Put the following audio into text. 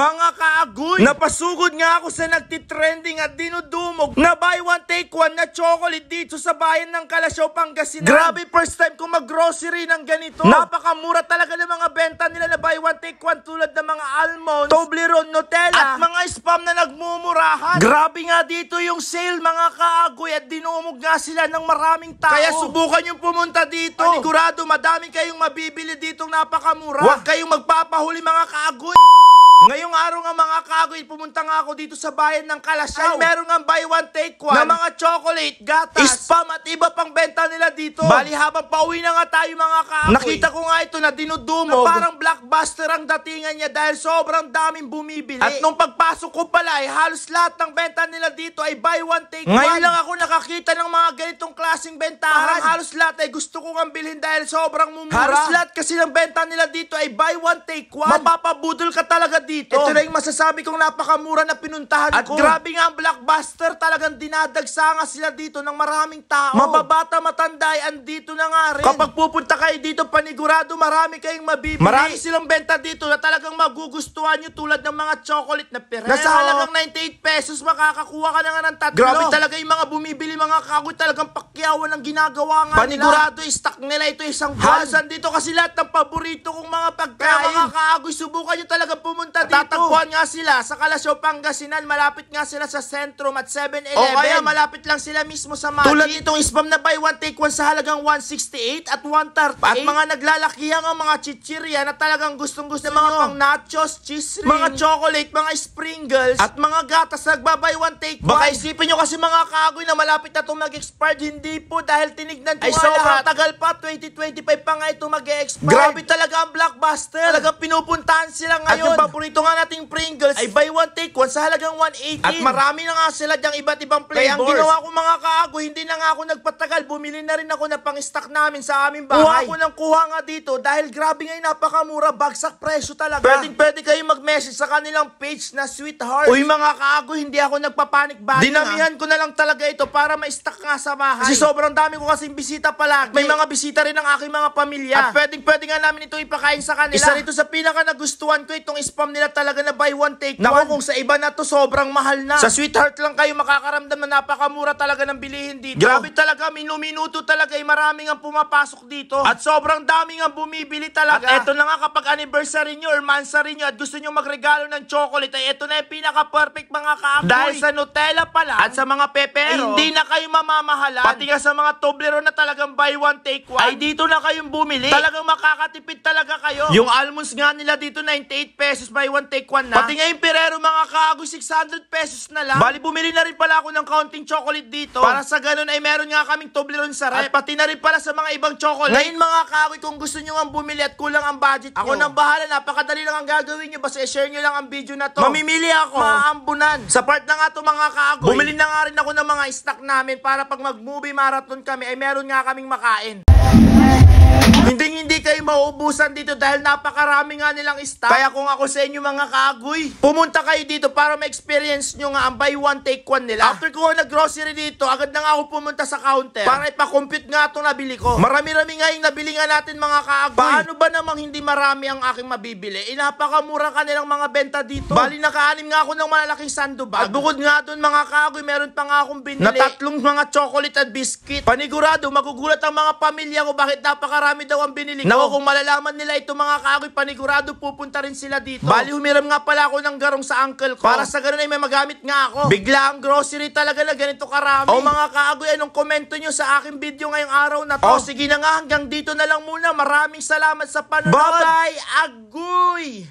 Mga kaagoy, napasugod nga ako sa nagtitrending at dinudumog na buy one take one na chocolate dito sa bayan ng Calasiao, Pangasinan. Grabe, first time ko mag-grocery ng ganito. Napakamura talaga ng mga benta nila na buy one take one tulad ng mga almonds, Toblerone, Nutella, at mga spam na nagmumurahan. Grabe nga dito yung sale, mga kaagoy, at dinumog nga sila ng maraming tao. Kaya subukan yung pumunta dito. Panigurado, madami kayong mabibili ditong napakamura. Huwag kayong magpapahuli, mga kaagoy. Ngayong araw nga, mga kaagoy, pumunta nga ako dito sa bayan ng Calasiao. Ay meron nga buy one take one na mga chocolate, gatas, spam at iba pang benta nila dito. Bali habang pauwi na nga tayo, mga kaagoy, nakita ko nga ito na dinudumog na parang blockbuster ang datingan niya dahil sobrang daming bumibili. At nung pagpasok ko pala, halos lahat ng benta nila dito ay buy one take one. Ngayon lang ako nakakita ng mga ganitong klaseng bentahan. Parang halos lahat ay gusto kong ang bilhin dahil sobrang mumura. Halos lahat kasi ng benta nila dito ay buy one take one. Mapapabudol ka talaga dito. Ito na yung masasabi kong napakamura na pinuntahan ko. At grabe nga ang blockbuster, talagang dinadagsa nga sila dito ng maraming tao. Mababata, matanda ay andito na nga rin. Kapag pupunta kayo dito, panigurado marami kayong mabibili. Marami silang benta dito na talagang magugustuhan nyo tulad ng mga chocolate na Ferrero. Nasa halagang 98 pesos makakakuha ka na nga ng tatlo. Grabe talaga yung mga bumibili, mga kagoy, talagang pakyawan ang ginagawa nga panigurado, nila. Stock nila ito isang buwan. Halos andito kasi lahat ng paborito kong mga pagkain. Kaya mga kagoy, subukan nyo talagang pumunta dito. Tatagpuan nga sila sa Calasiao, Pangasinan. Malapit nga sila sa Sentrum at 7-Eleven. O kaya malapit lang sila mismo sa Magic. Tulad itong spam na buy one take one sa halagang 168 at 138. At mga naglalakihan ang mga chichirya na talagang gustong-gusto mga pang nachos, cheese ring, mga chocolate, mga sprinkles, at mga gatas na nagbabay one take one. Baka isipin nyo kasi, mga kaagoy, na malapit na itong mag-expired. Hindi po, dahil tinignan ko ay sobrang tagal pa. 2025 pa nga ito mag-expire. Grabe talaga ang blockbuster. Talagang pinupuntahan sila ngayon. At yung paborito nga nating Pringles ay buy one take one sa halagang 118. At marami na nga sila dyang iba't ibang flavors. Kaya ang ginawa ko, mga kaagoy, hindi na nga ako nagpatagal. Bumili na rin ako na pang-stock namin sa aming bahay. Kuha ko ng kuha nga dito dahil grabe nga yung napakamura, bagsak presyo talaga. Pwede kayo mag-message sa kanilang page na Sweetheart. Uy, mga kaagoy, hindi ako nagpapanik bag. Dinamihan ko na lang talaga ito para ma-stock nga sa bahay. Kasi sobrang dami ko kasing bisita palagi. May mga bisita rin ng aking mga pamilya. At pwede nga namin ito ipakain sa kanila. Isa rito sa pinaka nagustuhan ko, itong spam nila talaga na buy one take one. Naku, kung sa iba na to sobrang mahal na. Sa Sweetheart lang kayo makakaramdam na napakamura talaga ng bilihin dito. Grabe talaga, minuto talaga ay maraming ang pumapasok dito. At sobrang daming ang bumibili talaga. At eto na nga, kapag anniversary nyo or mansary nyo at gusto nyo magregalo ng chocolate, ay eto na yung pinaka-perfect, mga kaagoy. Dahil sa Nutella pala at sa mga pepero, hindi na kayo mamamahalan. Pati nga sa mga Toblerone na talagang buy one take one, ay dito na kayong bumili. Talagang makakatipid talaga kayo. Yung almonds nga nila dito 98 pesos buy one take one na. Pati nga yung Ferrero, mga kaagoy, 600 pesos na lang. Bali, bumili na rin pala ako ng counting chocolate dito. Para sa ganun ay meron nga kaming Toblerone sa rep. At pati na rin pala sa mga ibang chocolate. Ngayon, mga kaagoy, kung gusto nyo nga bumili at kulang ang budget nyo, ako nang bahala. Napakadali lang ang gagawin nyo. Basta i-share nyo lang ang video na to. Mamimili ako, maambunan. Sa part na nga to, mga kaagoy, bumili na nga rin ako ng mga stock namin para pag mag-movie marathon kami ay meron nga kaming makain. Hindi kayo mauubusan dito dahil napakarami nga nilang stock. Kaya kung ako sa inyo, mga kaagoy, pumunta kayo dito para ma-experience nyo nga ang buy one take one nila. After ko nag-grocery dito, agad na nga ako pumunta sa counter para ipa-compute nga itong nabili ko. Marami-rami nga yung nabili nga natin, mga kaagoy. Paano ba namang hindi marami ang aking mabibili? Napakamura kanilang mga benta dito. Bali, nakaanim nga ako ng malalaking sandubag. At bukod nga doon, mga kaagoy, meron pa nga akong binili na tatlong mga chocolate at biscuit. Panigurado, magugulat ang mga pamilya ko bakit napakarami daw ang binili ko. Naku, kung malalaman nila ito, mga kaagoy, panigurado pupunta rin sila dito. Bali, humiram nga pala ako ng garong sa uncle ko para sa ganun ay may magamit nga ako. Bigla ang grocery talaga na ganito karami. O mga kaagoy, anong komento nyo sa aking video ngayong araw na to? O sige na nga, hanggang dito na lang muna. Maraming salamat sa panonood. Bye-bye, agoy!